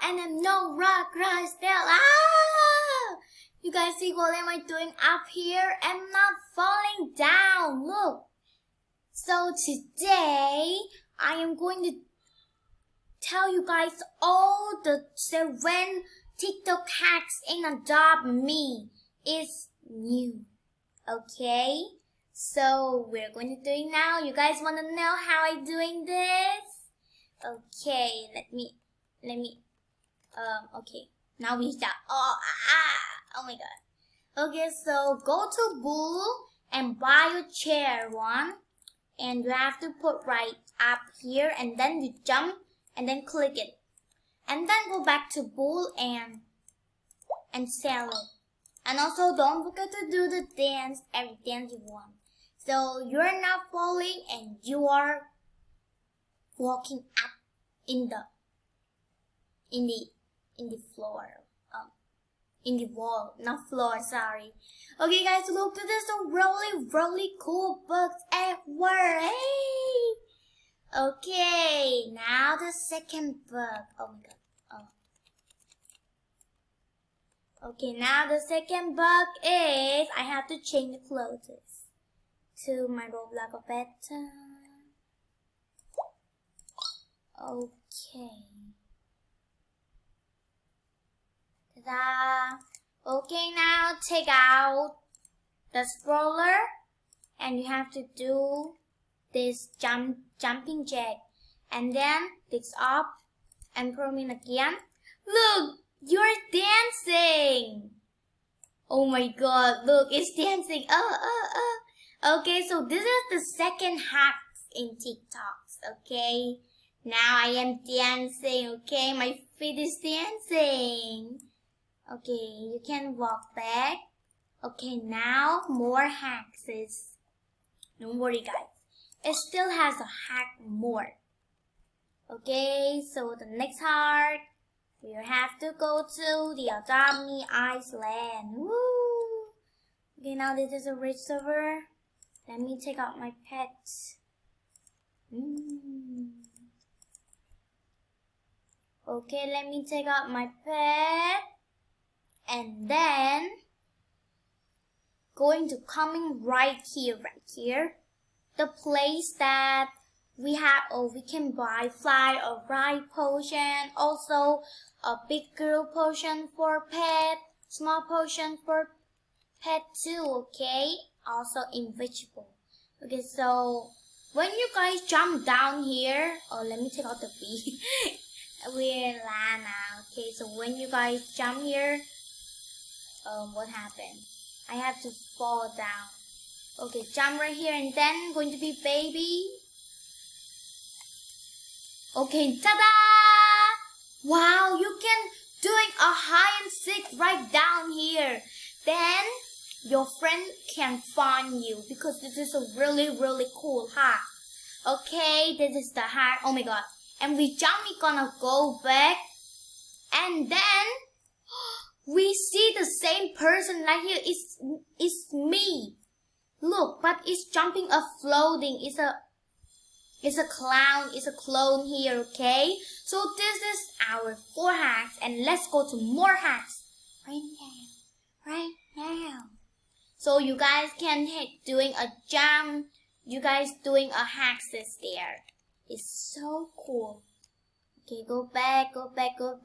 and I'm no rock still. Ah! You guys see what am I doing up here? I'm not falling down. Look. So today I am going to tell you guys all the 7 TikTok hacks in Adopt Me is new. Okay? So we're going to do it now. You guys want to know how I'm doing this? Okay, let me, okay. Now we start. Oh my god. Okay, so go to Bull and buy a chair one. And you have to put right up here and then you jump and then click it. And then go back to Bull and sell it. And also don't forget to do the dance, every dance you want. So you're not falling and you are walking up in the floor. In the wall, not floor, sorry. Okay guys, look, this is a really cool book ever. Hey! Okay, now the second book. Oh my god. Oh. Okay, now the second book is I have to change the clothes to my Roblox better. Okay. Ta-da! Okay, now take out the stroller and you have to do this jumping jack and then this up and put in again. Look, you're dancing. Oh my god, look, it's dancing. Okay, so this is the second hack in TikToks. Okay, now I am dancing. Okay, my feet is dancing. Okay, you can walk back. Okay, now more hacks. Don't worry guys, it still has a hack more. Okay, so the next hack, we have to go to the Adopt Me Iceland. Woo! Okay, now this is a rich server. Let me take out my pets. Okay, let me take out my pet. And then going to coming right here, the place that we have, or we can buy fly or ride potion, also a big girl potion for pet, small potion for pet too. Okay, also invisible. Okay, so when you guys jump down here, let me take out the bee. We're Lana. Okay, so when you guys jump here, what happened? I have to fall down. Okay, jump right here and then going to be baby. Okay, ta-da! Wow, you can doing a hide and seek right down here. Then your friend can find you because this is a really cool hack. Okay, this is the hack. Oh my god. And we jump, we're gonna go back. And then we see the same person right here. It's me. Look, but it's jumping a floating. It's a clown. It's a clone here, okay? So this is our 4 hacks. And let's go to more hacks. Right now. So you guys can doing a jump. You guys doing a hacks there. It's so cool. Okay, go back. Okay, go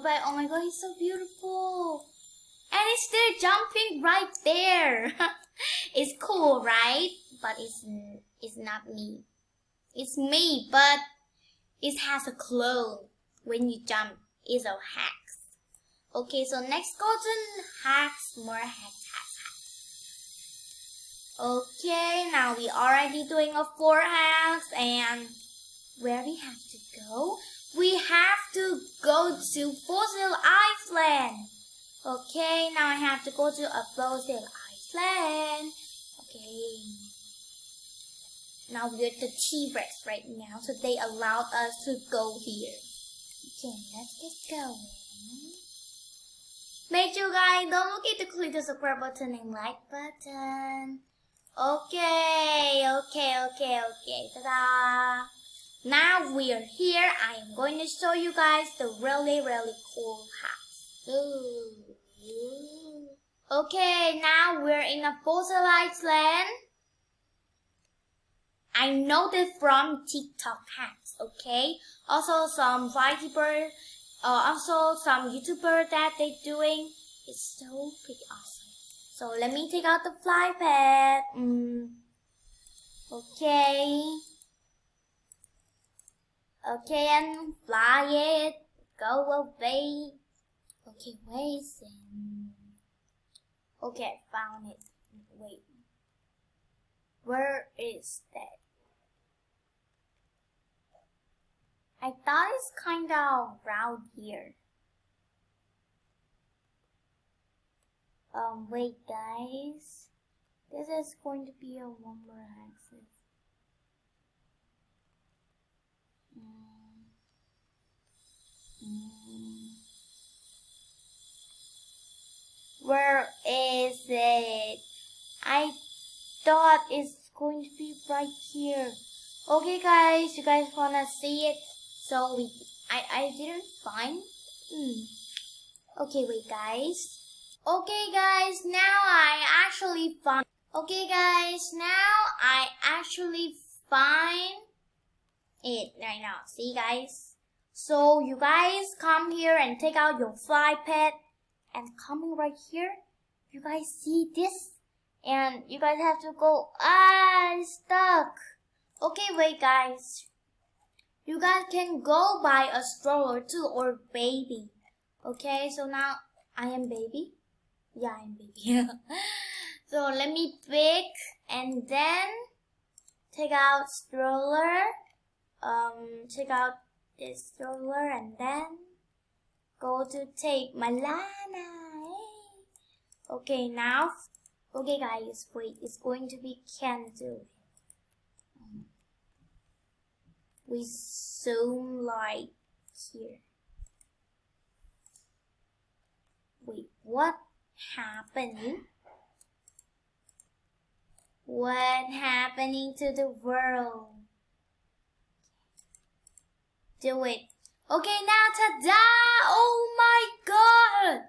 back. Oh my god, it's so beautiful. And it's still jumping right there. It's cool, right? But it's not me. It's me, but it has a clone. When you jump, it's a hacks. Okay, so next go to hacks, more hacks. Okay, now we already doing a 4 hacks, and where we have to go? We have to go to Fossil Island. Okay, now I have to go to a Fossil Island. Okay. Now we're at the T-Rex right now, so they allowed us to go here. Okay, let's get going. Make sure guys don't forget to click the subscribe button and like button. Okay. Ta-da. Now we are here. I am going to show you guys the really cool house. Okay, now we're in a fossilized land. I know this from TikTok hacks, okay? Also some YouTuber, also some YouTuber that they're doing. It's so pretty awesome. So let me take out the fly pad. Okay. Okay, and fly it. Go away. Okay, wait. Okay, I found it. Wait. Where is that? I thought it's kind of around here. Wait guys. This is going to be a one more axis. Where is it? I thought it's going to be right here. Okay guys, you guys wanna see it? So I didn't find. Okay, wait guys. Okay guys, now I actually find. Okay guys, now I actually find it right now. See guys? So you guys come here and take out your fly pad, and coming right here, you guys see this? And you guys have to go, it's stuck. Okay, wait guys. You guys can go buy a stroller too, or baby. Okay, so now I am baby. Yeah, I am baby. So let me pick and then take out stroller. Take out this stroller and then go to take my Lana. Okay, now. Okay guys, wait. It's going to be can't do it. We zoom like here. Wait, what happened? What happening to the world? Do it. Okay, now ta-da! Oh my god!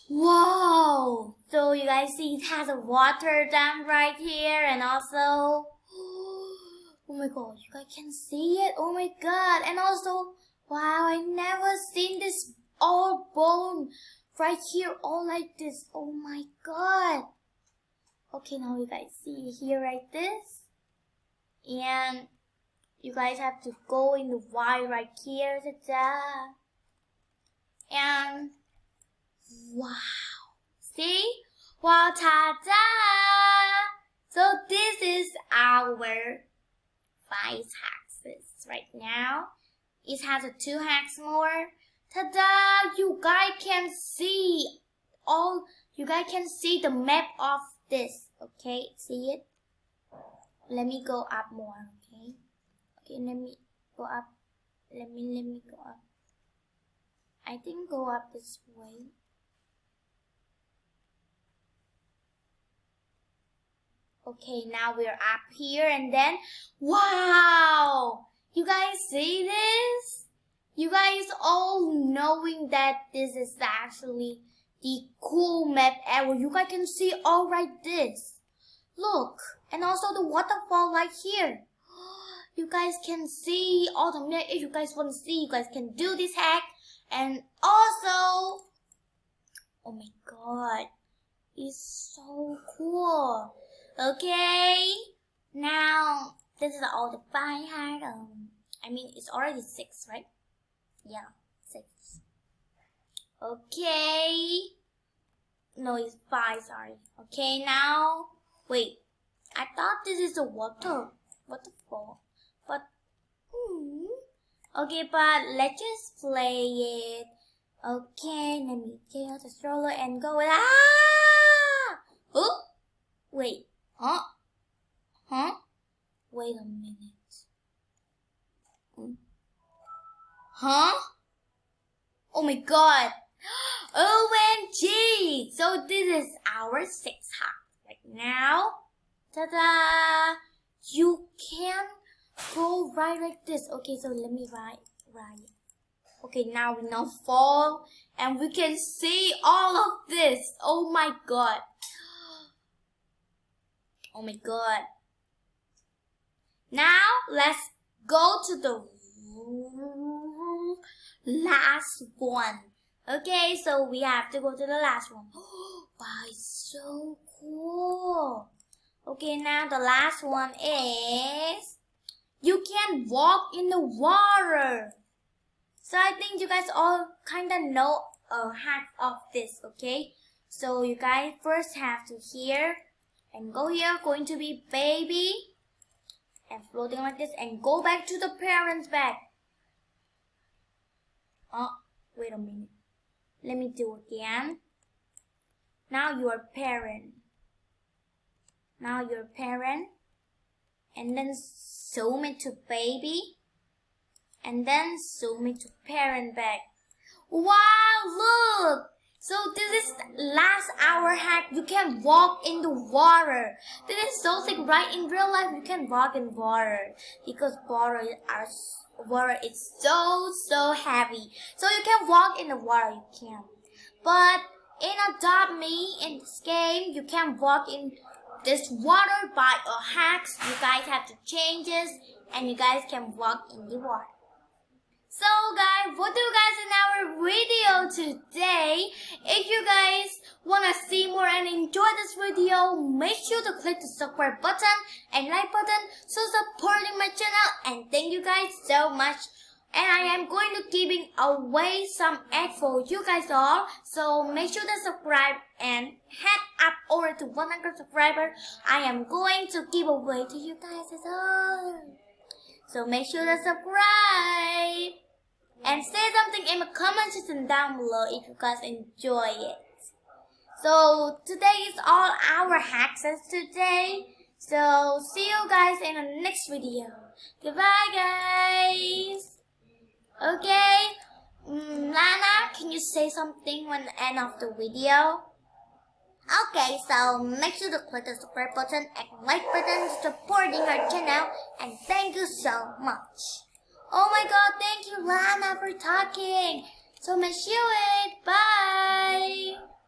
Wow! So you guys see it has a water dam right here, and also, oh my god, you guys can see it. Oh my god! And also, wow, I never seen this all bone right here, all like this. Oh my god! Okay, now you guys see here like this, and you guys have to go in the Y right here, ta-da! And wow! See? Wow, ta-da! So this is our 5 hexes right now. It has a 2 hex more. Ta-da! You guys can see all. You guys can see the map of this. Okay, see it? Let me go up more. Okay. Okay, let me go up. Let me go up. I think go up this way. Okay, now we're up here and then, wow! You guys see this? You guys all knowing that this is actually the cool map ever. You guys can see all like this. Look, and also the waterfall right here. You guys can see all the map. If you guys want to see, you guys can do this hack. And also, oh my god, it's so cool. Okay, now this is all the 5 hacks. I mean, it's already 6, right? Yeah, 6. Okay. No, it's 5, sorry. Okay, now, wait. I thought this is a waterfall. But, okay, but let's just play it. Okay, let me take out the stroller and go with, Oh, wait, huh? Wait a minute. Huh? Oh my god. OMG! So this is our 6 hack right now. Ta-da! You can go right like this. Okay, so let me write. Okay, now we now fall and we can see all of this. Oh my god. Oh my god. Now let's go to the last one. Okay, so we have to go to the last one. Wow, it's so cool. Okay, now the last one is you can walk in the water. So I think you guys all kind of know a hack of this, okay? So you guys first have to here and go here, going to be baby and floating like this and go back to the parents' bed. Oh, wait a minute. Let me do again. Now you're parent. Now you're parent. And then zoom into baby. And then zoom into parent bag. Wow, look! So this is last hour hack. You can walk in the water. This is so sick, right? In real life, you can walk in water because water is so heavy. So you can walk in the water, you can. But in Adopt Me, in this game, you can walk in this water by a hacks. You guys have to change this, and you guys can walk in the water. So guys, what do you guys in our video today? If you guys want to see more and enjoy this video, make sure to click the subscribe button and like button so supporting my channel. And thank you guys so much. And I am going to giving away some ads for you guys all. So make sure to subscribe and head up over to 100 subscribers. I am going to give away to you guys as well. So make sure to subscribe. And say something in the comment section down below if you guys enjoy it. So today is all our hacks today. So see you guys in the next video. Goodbye guys. Okay. Lana, can you say something when the end of the video? Okay, so make sure to click the subscribe button and like button supporting our channel. And thank you so much. Oh my god, thank you Lana for talking. So much you it. Bye.